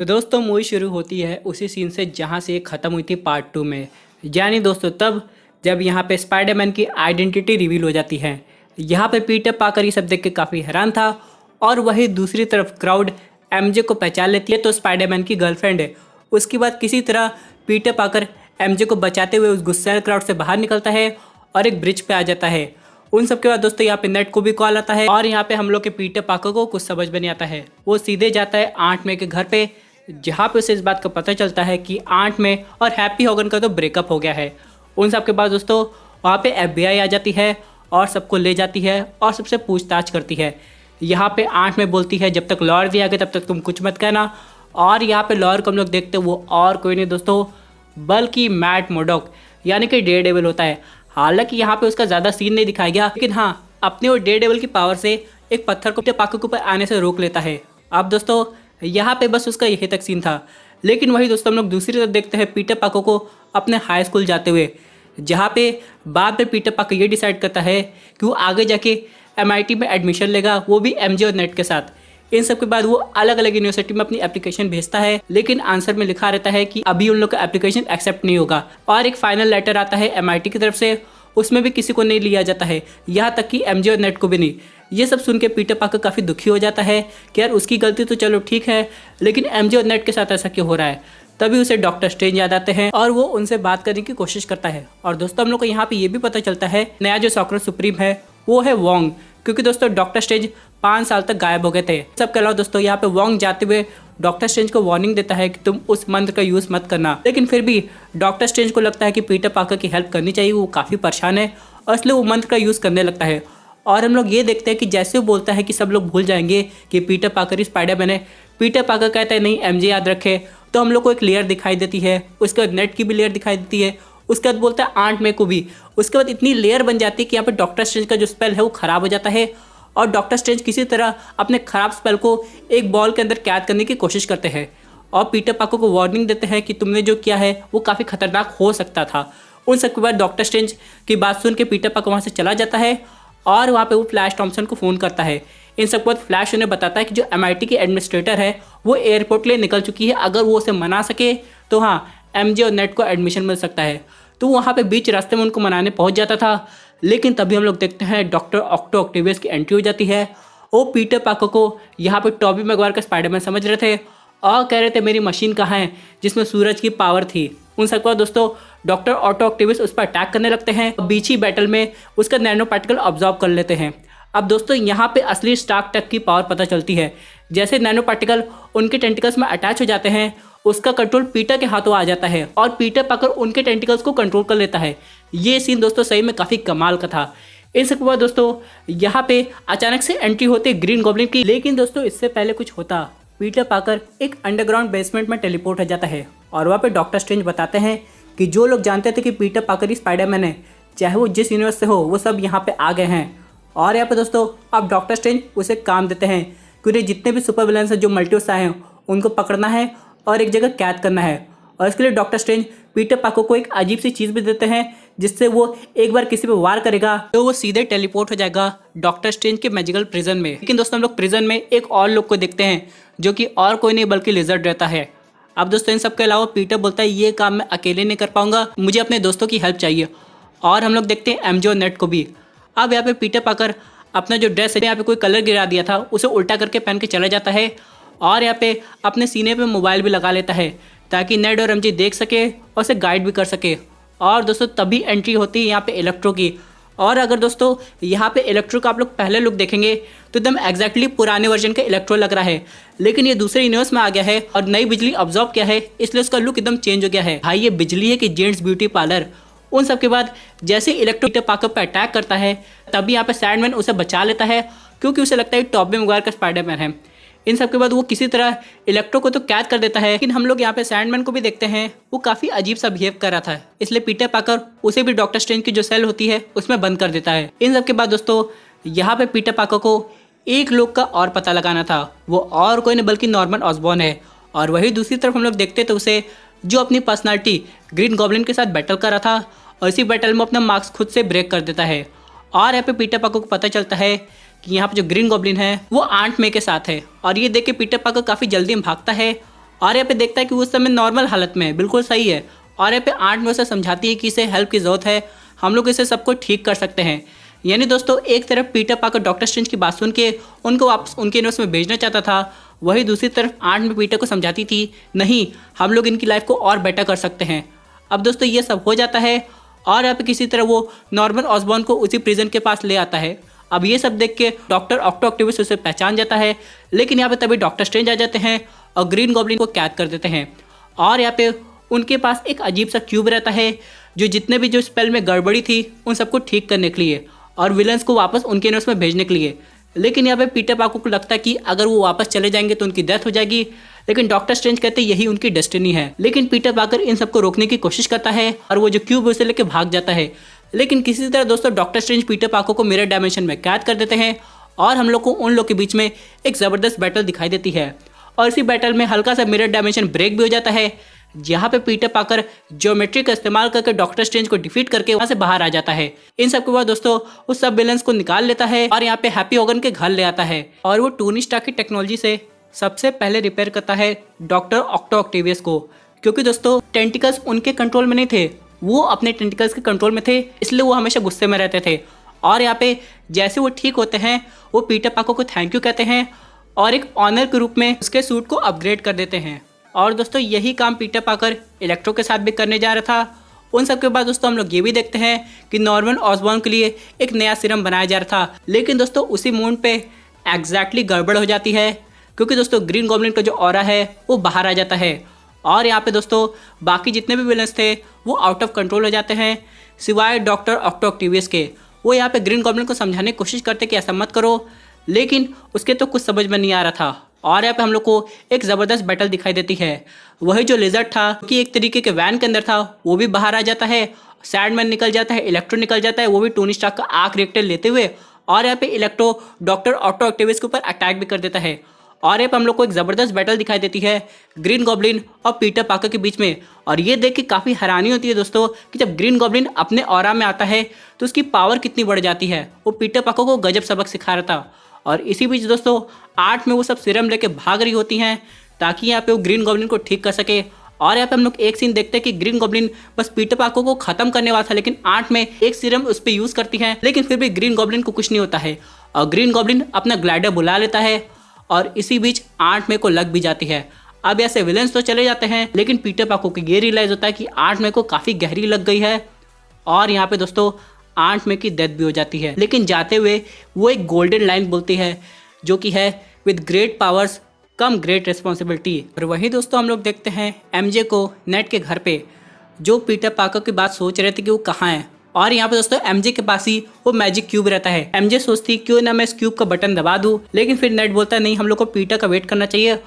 तो दोस्तों मूवी शुरू होती है उसी सीन से जहाँ से ये ख़त्म हुई थी पार्ट 2 में। यानी दोस्तों तब जब यहाँ पे स्पाइडरमैन की आइडेंटिटी रिवील हो जाती है। यहाँ पे पीटर पाकर ये सब देख के काफ़ी हैरान था और वही दूसरी तरफ क्राउड एमजे को पहचान लेती है तो स्पाइडरमैन की गर्लफ्रेंड है। उसके बाद किसी तरह पीटर पाकर एमजे को बचाते हुए उस गुस्सैल क्राउड से बाहर निकलता है और एक ब्रिज पे आ जाता है। उन सब के बाद दोस्तों यहाँ पे नेट को भी कॉल आता है और यहाँ पे हम लोग के पीटर पाकर को कुछ समझ में नहीं आता है। वो सीधे जाता है आंट मे के घर पे, जहाँ पे उसे इस बात का पता चलता है कि आंट में और हैप्पी होगन का तो ब्रेकअप हो गया है। उन सब के बाद दोस्तों वहाँ पे एफबीआई आ जाती है और सबको ले जाती है और सबसे पूछताछ करती है। यहाँ पे आंट में बोलती है जब तक लॉयर दिया गया तब तक तुम कुछ मत कहना। और यहाँ पे लॉयर को हम लोग देखते वो और कोई नहीं दोस्तों बल्कि मैट मोडॉक यानी कि डेयरडेविल होता है। हालांकि यहाँ पे उसका ज़्यादा सीन नहीं दिखाया गया, लेकिन हाँ अपने वो डेयरडेविल की पावर से एक पत्थर को पाकर के ऊपर आने से रोक लेता है। अब दोस्तों यहाँ पे बस उसका यही तक सीन था, लेकिन वही दोस्तों हम लोग दूसरी तरफ देखते हैं पीटर पाकर को अपने हाई स्कूल जाते हुए, जहाँ पे बाद में पीटर पाकर ये डिसाइड करता है कि वो आगे जाके एमआईटी में एडमिशन लेगा, वो भी एमजे और नेट के साथ। इन सब के बाद वो अलग अलग यूनिवर्सिटी में अपनी एप्लीकेशन भेजता है, लेकिन आंसर में लिखा रहता है कि अभी उन लोग का एप्लीकेशन एक्सेप्ट नहीं होगा। और एक फाइनल लेटर आता है एमआईटी की तरफ से, उसमें भी किसी को नहीं लिया जाता है, यहाँ तक कि एमजे और नेट को भी नहीं। ये सब सुन के पीटर पाकर काफ़ी दुखी हो जाता है कि यार उसकी गलती तो चलो ठीक है, लेकिन एमजे और नेट के साथ ऐसा क्यों हो रहा है। तभी उसे डॉक्टर स्ट्रेंज याद आते हैं और वो उनसे बात करने की कोशिश करता है। और दोस्तों हम लोग को यहाँ पे ये भी पता चलता है नया जो सॉर्सरर सुप्रीम है वो है वोंग, क्योंकि दोस्तों डॉक्टर स्ट्रेंज 5 साल तक गायब हो गए थे। सबके अलावा दोस्तों यहाँ पे वोंग जाते हुए डॉक्टर स्ट्रेंज को वार्निंग देता है कि तुम उस मंत्र का यूज़ मत करना, लेकिन फिर भी डॉक्टर स्ट्रेंज को लगता है कि पीटर पाकर की हेल्प करनी चाहिए, वो काफ़ी परेशान है और इसलिए वो मंत्र का यूज़ करने लगता है। और हम लोग ये देखते हैं कि जैसे वो बोलता है कि सब लोग भूल जाएंगे कि पीटर पाकर ही स्पाइडरमैन है, पीटर पाकर कहता है नहीं एमजे याद रखे। तो हम लोग को एक लेयर दिखाई देती है, उसके बाद नेट की भी लेयर दिखाई देती है, उसके बाद बोलता है आंट में को भी। उसके बाद इतनी लेयर बन जाती है कि यहाँ पर डॉक्टर स्ट्रेंज का जो स्पेल है वो ख़राब हो जाता है और डॉक्टर स्ट्रेंज किसी तरह अपने ख़राब स्पेल को एक बॉल के अंदर कैद करने की कोशिश करते हैं और पीटर पाकर को वार्निंग देते हैं कि तुमने जो किया है वो काफ़ी खतरनाक हो सकता था। उन सबके बाद डॉक्टर स्ट्रेंज की बात सुन के पीटर पाकर वहाँ से चला जाता है और वहाँ पे वो फ्लैश थॉम्पसन को फ़ोन करता है। इन सब के बाद फ्लैश उन्हें बताता है कि जो एमआईटी की एडमिनिस्ट्रेटर है वो एयरपोर्ट के लिए निकल चुकी है, अगर वो उसे मना सके तो हाँ एमजे और नेट को एडमिशन मिल सकता है। तो वहाँ पे बीच रास्ते में उनको मनाने पहुँच जाता था, लेकिन तभी हम लोग देखते हैं डॉक्टर ऑक्टो ऑक्टेवियस की एंट्री हो जाती है। वो पीटर पाकर को यहाँ पे टॉबी मैगवायर का स्पाइडरमैन समझ रहे थे और कह रहे थे मेरी मशीन कहाँ है जिसमें सूरज की पावर थी। उन सबके बाद दोस्तों डॉक्टर ऑटो ऑक्टेवियस उस पर अटैक करने लगते हैं, बीच ही बैटल में उसका नैनो पार्टिकल ऑब्जॉर्व कर लेते हैं। अब दोस्तों यहाँ पे असली स्टार्क टेक की पावर पता चलती है। जैसे नैनो पार्टिकल उनके टेंटिकल्स में अटैच हो जाते हैं, उसका कंट्रोल पीटर के हाथों आ जाता है और पीटर पाकर उनके टेंटिकल्स को कंट्रोल कर लेता है। ये सीन दोस्तों सही में काफ़ी कमाल का था। इन सबके बाद दोस्तों यहाँ पे अचानक से एंट्री होती है ग्रीन गॉब्लिन की, लेकिन दोस्तों इससे पहले कुछ होता। पीटर पाकर एक अंडरग्राउंड बेसमेंट में टेलीपोर्ट हो जाता है और वहाँ पे डॉक्टर स्ट्रेंज बताते हैं कि जो लोग जानते थे कि पीटर पाकर ही स्पाइडरमैन है, चाहे वो जिस यूनिवर्स से हो, वो सब यहाँ पे आ गए हैं। और यहाँ पे दोस्तों अब डॉक्टर स्ट्रेंज उसे काम देते हैं कि उन्हें जितने भी सुपर विलन्स हैं जो मल्टीवर्स आए हैं उनको पकड़ना है और एक जगह कैद करना है। और इसके लिए डॉक्टर स्ट्रेंज पीटर पाकर को एक अजीब सी चीज़ भी देते हैं जिससे वो एक बार किसी पे वार करेगा तो वो सीधे टेलीपोर्ट हो जाएगा डॉक्टर स्ट्रेंज के मैजिकल प्रिजन में। लेकिन दोस्तों हम लोग प्रिजन में एक और लोग को देखते हैं जो कि और कोई नहीं बल्कि लिजर्ड रहता है। अब दोस्तों इन सब के अलावा पीटर बोलता है ये काम मैं अकेले नहीं कर पाऊंगा, मुझे अपने दोस्तों की हेल्प चाहिए। और हम लोग देखते हैं एमजे और नेट को भी। अब यहाँ पे पीटर पाकर अपना जो ड्रेस है यहाँ पे कोई कलर गिरा दिया था उसे उल्टा करके पहन के चला जाता है और यहाँ पे अपने सीने पे मोबाइल भी लगा लेता है ताकि नेड और एमजे देख सके और उसे गाइड भी कर सके। और दोस्तों तभी एंट्री होती है यहाँ पे इलेक्ट्रो की। और अगर दोस्तों यहाँ पे इलेक्ट्रो का आप लोग पहले लुक देखेंगे तो एकदम एग्जैक्टली पुराने वर्जन का इलेक्ट्रो लग रहा है, लेकिन ये दूसरे यूनिवर्स में आ गया है और नई बिजली ऑब्जॉर्व किया है, इसलिए उसका लुक एकदम चेंज हो गया है। भाई ये बिजली है कि जेंट्स ब्यूटी पार्लर। उन सब के बाद जैसे इलेक्ट्रो पीटर पाकर पर अटैक करता है तभी यहाँ पे सैंडमैन उसे बचा लेता है, क्योंकि उसे लगता है टॉबी मैगवायर का स्पाइडरमैन है। इन सब के बाद वो किसी तरह इलेक्ट्रो को तो कैद कर देता है, लेकिन हम लोग यहाँ पे सैंडमैन को भी देखते हैं वो काफ़ी अजीब सा बिहेव कर रहा था, इसलिए पीटर पाकर उसे भी डॉक्टर स्ट्रेंज की जो सेल होती है उसमें बंद कर देता है। इन सब के बाद दोस्तों यहाँ पे पीटर पाकर को एक लोग का और पता लगाना था, वो और कोई नहीं बल्कि नॉर्मन ऑसबॉर्न है। और वही दूसरी तरफ हम लोग देखते तो उसे जो अपनी पर्सनालिटी ग्रीन गॉब्लिन के साथ बैटल कर रहा था और इसी बैटल में अपना मार्क्स खुद से ब्रेक कर देता है। और यहाँ पे पीटर पाकर को पता चलता है कि यहाँ पे जो ग्रीन गॉब्लिन है वो आंट मे के साथ है और ये देख के पीटर पाकर काफ़ी जल्दी भागता है और यहाँ पे देखता है कि वो उस समय नॉर्मल हालत में है, बिल्कुल सही है। और यहाँ पे आर्ट में उसे समझाती है कि इसे हेल्प की ज़रूरत है, हम लोग इसे सबको ठीक कर सकते हैं। यानी दोस्तों एक तरफ पीटर पाकर डॉक्टर स्ट्रेंज की बात सुन के उनको वापस उनके यूनिवर्स में भेजना चाहता था, वही दूसरी तरफ आर्ट में पीटर को समझाती थी नहीं, हम लोग इनकी लाइफ को और बेटर कर सकते हैं। अब दोस्तों ये सब हो जाता है और यहाँ पे किसी तरह वो नॉर्मन ऑसबॉर्न को उसी प्रिजन के पास ले आता है। अब ये सब देख के डॉक्टर ऑक्टो ऑक्टेवियस उसे पहचान जाता है, लेकिन यहाँ पे तभी डॉक्टर स्ट्रेंज आ जाते हैं और ग्रीन गॉब्लिन को कैद कर देते हैं। और यहाँ पे उनके पास एक अजीब सा क्यूब रहता है जो जितने भी जो स्पेल में गड़बड़ी थी उन सबको ठीक करने के लिए और विलन्स को वापस उनके यूनिवर्स में भेजने के लिए। लेकिन यहाँ पे पीटर पार्कर को लगता है कि अगर वो वापस चले जाएंगे तो उनकी डेथ हो जाएगी, लेकिन डॉक्टर स्ट्रेंज कहते हैं यही उनकी डेस्टिनी है। लेकिन पीटर पार्कर इन सबको रोकने की कोशिश करता है और वो जो क्यूब उसे लेके भाग जाता है। लेकिन किसी तरह दोस्तों डॉक्टर स्ट्रेंज पीटर पार्कर को मिरर डायमेंशन में कैद कर देते हैं और हम लोग को उन लोग के बीच में एक ज़बरदस्त बैटल दिखाई देती है। और इसी बैटल में हल्का सा मिरर डायमेंशन ब्रेक भी हो जाता है, जहाँ पे पीटर पार्कर ज्योमेट्री का इस्तेमाल करके डॉक्टर स्ट्रेंज को डिफीट करके वहाँ से बाहर आ जाता है। इन सब के बाद दोस्तों उस सब विलन्स को निकाल लेता है और यहाँ पे हैप्पी होगन के घर ले आता है और वो टोनी स्टार्क की टेक्नोलॉजी से सबसे पहले रिपेयर करता है डॉक्टर ऑक्टो ऑक्टेवियस को, क्योंकि दोस्तों टेंटिकल्स उनके कंट्रोल में नहीं थे, वो अपने टेंटिकल्स के कंट्रोल में थे, इसलिए वो हमेशा गुस्से में रहते थे। और यहाँ पे जैसे वो ठीक होते हैं वो पीटर पार्कर को थैंक यू कहते हैं और एक ऑनर के रूप में उसके सूट को अपग्रेड कर देते हैं। और दोस्तों यही काम पीटर पार्कर इलेक्ट्रो के साथ भी करने जा रहा था। उन सब के बाद दोस्तों हम लोग ये भी देखते हैं कि नॉर्मन ऑसबॉर्न के लिए एक नया सीरम बनाया जा रहा था, लेकिन दोस्तों उसी मोमेंट पे एग्जैक्टली गड़बड़ हो जाती है, क्योंकि दोस्तों ग्रीन गॉब्लिन का जो ऑरा है वो बाहर आ जाता है और यहाँ पे दोस्तों बाकी जितने भी विलन्स थे वो आउट ऑफ कंट्रोल हो जाते हैं, सिवाय डॉक्टर ऑक्टो ऑक्टेवियस के। वो यहाँ पे ग्रीन गॉब्लिन को समझाने की कोशिश करते कि ऐसा मत करो, लेकिन उसके तो कुछ समझ में नहीं आ रहा था। और यहाँ पे हम लोग को एक ज़बरदस्त बैटल दिखाई देती है। वही जो लिजर्ड था कि एक तरीके के वैन के अंदर था वो भी बाहर आ जाता है, सैडमैन निकल जाता है, इलेक्ट्रो निकल जाता है, वो भी टोनी स्टार्क का आर्क रिएक्टर लेते हुए, और यहाँ पे इलेक्ट्रो डॉक्टर ऑक्टो ऑक्टेवियस के ऊपर अटैक भी कर देता है। और यहाँ पे हम लोग को एक ज़बरदस्त बैटल दिखाई देती है ग्रीन गॉब्लिन और पीटर पार्कर के बीच में। और ये देख के काफ़ी हैरानी होती है दोस्तों कि जब ग्रीन गॉब्लिन अपने ऑरा में आता है तो उसकी पावर कितनी बढ़ जाती है। वो पीटर पार्कर को गजब सबक सिखा रहा था। और इसी बीच दोस्तों आर्ट में वो सब सीरम लेके भाग रही होती हैं ताकि यहाँ पे वो ग्रीन गॉब्लिन को ठीक कर सके। और यहाँ पे हम लोग एक सीन देखते हैं कि ग्रीन गॉब्लिन बस पीटर पार्कर को खत्म करने वाला था, लेकिन आर्ट में एक सीरम उस पर यूज़ करती है, लेकिन फिर भी ग्रीन गॉब्लिन को कुछ नहीं होता है और ग्रीन गॉब्लिन अपना ग्लाइडर बुला लेता है और इसी बीच आर्ट में को लग भी जाती है। अब ऐसे विलेंस तो चले जाते हैं, लेकिन पीटर पार्कर को ये रियलाइज़ होता है कि आर्ट में को काफ़ी गहरी लग गई है और यहाँ पे दोस्तों आर्ट में की डेथ भी हो जाती है। लेकिन जाते हुए वो एक गोल्डन लाइन बोलती है जो कि है with great powers come great responsibility. और वहीं दोस्तों हम लोग देखते हैं एमजे को नेट के घर पे, जो पीटर पार्कर की बात सोच रहे थे कि वो कहाँ है। और यहाँ पे दोस्तों एमजे के पास ही वो मैजिक क्यूब रहता है। एमजे सोचती क्यों ना मैं इस क्यूब का बटन दबा दूँ, लेकिन फिर नेट बोलता है नहीं, हम लोग को पीटर का वेट करना चाहिए।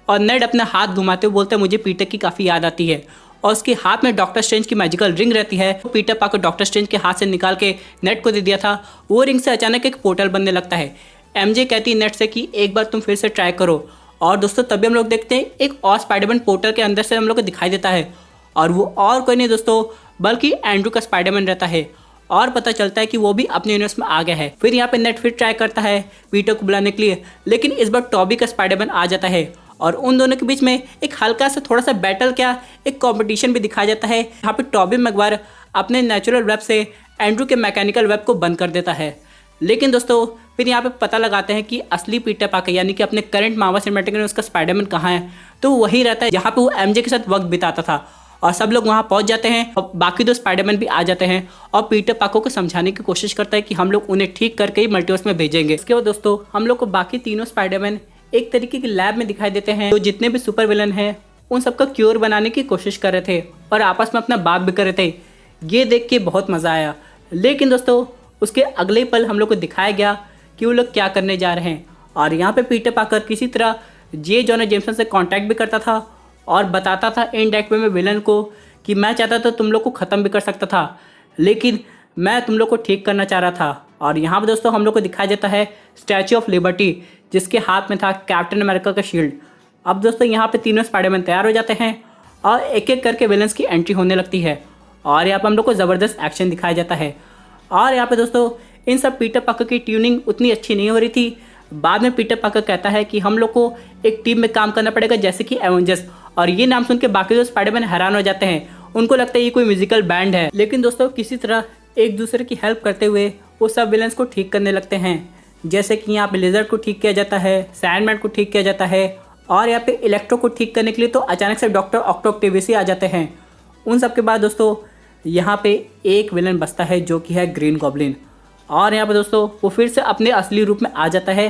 और नेट अपना हाथ घुमाते हुए बोलता है मुझे पीटर की काफ़ी याद आती है। और उसके हाथ में डॉक्टर स्ट्रेंज की मैजिकल रिंग रहती है। तो पीटर पार्कर डॉक्टर स्ट्रेंज के हाथ से निकाल के नेट को दे दिया था। वो रिंग से अचानक एक पोर्टल बनने लगता है। एमजे कहती है नेट से कि एक बार तुम फिर से ट्राई करो। और दोस्तों तभी हम लोग देखते हैं एक और स्पाइडरमैन पोर्टल के अंदर से हम लोग को दिखाई देता है, और वो और कोई नहीं दोस्तों बल्कि एंड्रू का स्पाइडरमैन रहता है। और पता चलता है कि वो भी अपने यूनिवर्स में आ गया है। फिर यहाँ पे नेट फिर ट्राई करता है पीटर को बुलाने के लिए, लेकिन इस बार टॉबी का स्पाइडरमैन आ जाता है और उन दोनों के बीच में एक हल्का सा थोड़ा सा बैटल क्या एक कंपटीशन भी दिखाया जाता है। यहाँ पे टॉबी मैगवायर अपने नेचुरल वेब से एंड्रू के मैकेनिकल वेब को बंद कर देता है। लेकिन दोस्तों फिर यहाँ पे पता लगाते हैं कि असली पीटर पार्कर यानी कि अपने करंट मार्वल सिनेमैटिक में उसका स्पाइडरमैन कहाँ है, तो वही रहता है जहाँ पे वो एमजे के साथ वक्त बिताता था। और सब लोग वहाँ पहुँच जाते हैं और बाकी दो स्पाइडरमैन भी आ जाते हैं और पीटर पार्कर को समझाने की कोशिश करता है कि हम लोग उन्हें ठीक करके ही मल्टीवर्स में भेजेंगे। इसके बाद दोस्तों हम लोग को बाकी तीनों स्पाइडरमैन एक तरीके की लैब में दिखाई देते हैं, जो जितने भी सुपर विलन हैं उन सबका क्योर बनाने की कोशिश कर रहे थे और आपस में अपना बात भी कर रहे थे। ये देख के बहुत मज़ा आया। लेकिन दोस्तों उसके अगले पल हम लोग को दिखाया गया कि वो लोग क्या करने जा रहे हैं। और यहाँ पे पीटर पार्कर किसी तरह जे जॉना जेमसन से कांटेक्ट भी करता था और बताता था इनडायरेक्ट वे में विलन को कि मैं चाहता था तुम लोग को ख़त्म भी कर सकता था, लेकिन मैं तुम लोग को ठीक करना चाह रहा था। और यहाँ पे दोस्तों हम लोग को दिखाया जाता है स्टैचू ऑफ लिबर्टी, जिसके हाथ में था कैप्टन अमेरिका का शील्ड। अब दोस्तों यहाँ पे तीनों स्पाइडरमैन तैयार हो जाते हैं और एक एक करके विलन्स की एंट्री होने लगती है और यहाँ पर हम लोग को ज़बरदस्त एक्शन दिखाया जाता है। और यहाँ पे दोस्तों इन सब पीटर पार्कर की ट्यूनिंग उतनी अच्छी नहीं हो रही थी, बाद में पीटर पार्कर कहता है कि हम लोग को एक टीम में काम करना पड़ेगा जैसे कि एवेंजर्स, और ये नाम सुन के बाकी जो स्पाइडरमैन हैरान हो जाते हैं। उनको लगता है ये कोई म्यूजिकल बैंड है। लेकिन दोस्तों किसी तरह एक दूसरे की हेल्प करते हुए वो सब विलन्स को ठीक करने लगते हैं। जैसे कि यहाँ पे लिजर्ड को ठीक किया जाता है, सैंडमैन को ठीक किया जाता है, और यहाँ पे इलेक्ट्रो को ठीक करने के लिए तो अचानक से डॉक्टर ऑक्टोपस आ जाते हैं। उन सब के बाद दोस्तों यहाँ पे एक विलन बचता है जो कि है ग्रीन गॉब्लिन, और यहाँ पे दोस्तों वो फिर से अपने असली रूप में आ जाता है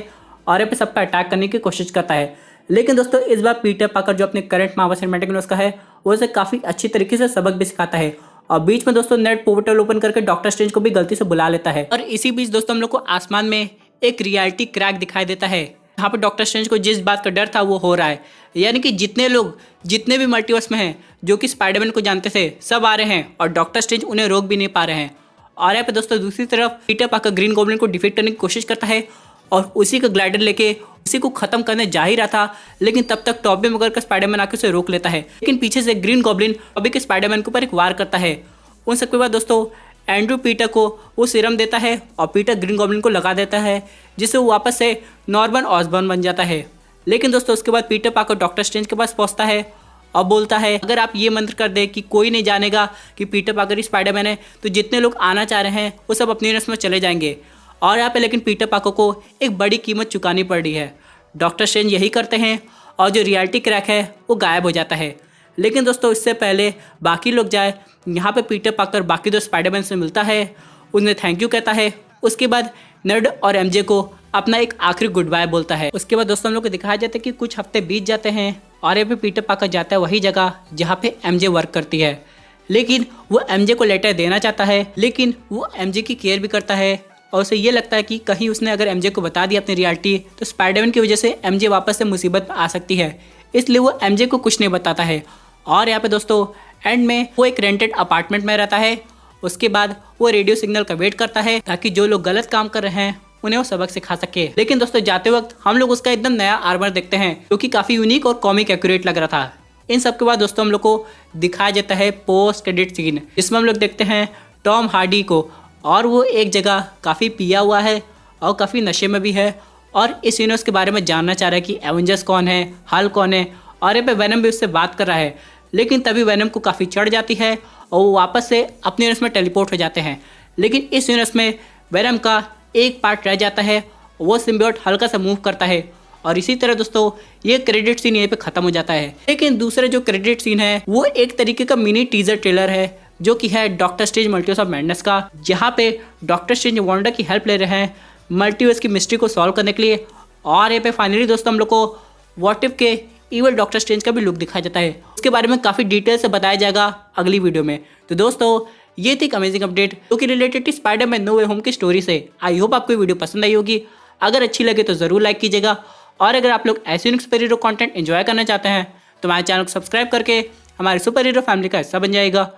और यहाँ पे सबका अटैक करने की कोशिश करता है। लेकिन दोस्तों इस बार पीटर पार्कर जो अपने करंट मार्वल सिनेमैटिक यूनिवर्स का है वो उसे काफ़ी अच्छी तरीके से सबक भी सिखाता है, और बीच में दोस्तों नेट पोर्टल ओपन करके डॉक्टर स्ट्रेंज को भी गलती से बुला लेता है। और इसी बीच दोस्तों हम लोग को आसमान में एक रियलिटी क्रैक दिखाई देता है। यहाँ पे डॉक्टर स्ट्रेंज को जिस बात का डर था वो हो रहा है, यानी कि जितने लोग जितने भी मल्टीवर्स में हैं जो कि स्पाइडरमैन को जानते थे सब आ रहे हैं और डॉक्टर स्ट्रेंज उन्हें रोक भी नहीं पा रहे हैं। और यहाँ पे दोस्तों दूसरी तरफ पीटर पार्कर ग्रीन गॉब्लिन को डिफीट करने की कोशिश करता है और उसी का ग्लाइडर लेके उसी को खत्म करने जा ही रहा था, लेकिन तब तक टॉबी मैguire का स्पाइडरमैन आके उसे रोक लेता है। लेकिन पीछे से ग्रीन गॉब्लिन टॉबी के स्पाइडरमैन के ऊपर एक वार करता है। उन सबके बाद दोस्तों एंड्रू पीटर को वो सीरम देता है और पीटर ग्रीन गॉब्लिन को लगा देता है, जिससे वो वापस से नॉर्मन ऑसबॉर्न बन जाता है। लेकिन दोस्तों उसके बाद पीटर पार्कर डॉक्टर स्ट्रेंज के पास पहुंचता है और बोलता है अगर आप ये मंत्र कर दे कि कोई नहीं जानेगा कि पीटर पार्कर ही स्पाइडरमैन है तो जितने लोग आना चाह रहे हैं वो सब अपनी यूनिवर्स में चले जाएंगे। और यहाँ पे लेकिन पीटर पार्कर को एक बड़ी कीमत चुकानी पड़ रही है। डॉक्टर स्ट्रेंज यही करते हैं और जो रियलिटी क्रैक है वो गायब हो जाता है। लेकिन दोस्तों इससे पहले बाकी लोग जाए, यहाँ पे पीटर पार्कर बाकी दो स्पाइडरमैन से मिलता है, उन्हें थैंक यू कहता है। उसके बाद नेड और एमजे को अपना एक आखिरी गुड बाय बोलता है। उसके बाद दोस्तों हम लोग को दिखाया जाता है कि कुछ हफ्ते बीत जाते हैं और यहाँ पे पीटर पार्कर जाता है वही जगह जहाँ पे एमजे वर्क करती है। लेकिन वो एमजे को लेटर देना चाहता है, लेकिन वो एमजे की केयर भी करता है और उसे ये लगता है कि कहीं उसने अगर एमजे को बता दिया अपनी रियलिटी तो स्पाइडरमैन की वजह से एमजे वापस से मुसीबत में आ सकती है, इसलिए वो एमजे को कुछ नहीं बताता है। और यहाँ पे दोस्तों एंड में वो एक रेंटेड अपार्टमेंट में रहता है। उसके बाद वो रेडियो सिग्नल का वेट करता है ताकि जो लोग गलत काम कर रहे हैं उन्हें वो सबक सिखा सके। लेकिन दोस्तों जाते वक्त हम लोग उसका एकदम नया आर्मर देखते हैं जो कि काफ़ी यूनिक और कॉमिक एक्यूरेट लग रहा था। इन सब के बाद दोस्तों हम लोग को दिखाया जाता है पोस्ट क्रेडिट सीन, जिसमें हम लोग देखते हैं टॉम हार्डी को, और वो एक जगह काफ़ी पिया हुआ है और काफ़ी नशे में भी है और इस यूनिवर्स के बारे में जानना चाह रहा है कि एवेंजर्स कौन है, हल्क कौन है, और यहाँ पे वेनम भी उससे बात कर रहा है। लेकिन तभी वेनम को काफ़ी चढ़ जाती है और वो वापस से अपने यूनिवर्स में टेलीपोर्ट हो जाते हैं। लेकिन इस यूनिवर्स में वेनम का एक पार्ट रह जाता है, वो सिम्बियोट हल्का सा मूव करता है, और इसी तरह दोस्तों ये क्रेडिट सीन यहीं पे खत्म हो जाता है। लेकिन दूसरे जो क्रेडिट सीन है वो एक तरीके का मिनी टीजर ट्रेलर है जो कि है doctor strange multiverse of madness का, जहाँ पे डॉक्टर स्ट्रेंज वांडा की हेल्प ले रहे हैं मल्टीवर्स की मिस्ट्री को सॉल्व करने के लिए। और यहाँ पे फाइनली दोस्तों हम लोग को व्हाट इफ के इवल डॉक्टर स्ट्रेंज का भी लुक दिखाया जाता है। उसके बारे में काफ़ी डिटेल से बताया जाएगा अगली वीडियो में। तो दोस्तों ये थी एक अमेजिंग अपडेट जो कि रिलेटेड थी स्पाइडरमैन नो वे होम की स्टोरी से। आई होप आपको ये वीडियो पसंद आई होगी। अगर अच्छी लगे तो ज़रूर लाइक कीजिएगा, और अगर आप लोग ऐसे unique super hero content enjoy करना चाहते हैं तो हमारे चैनल को सब्सक्राइब करके हमारे सुपर हीरो फैमिली का हिस्सा बन जाएगा।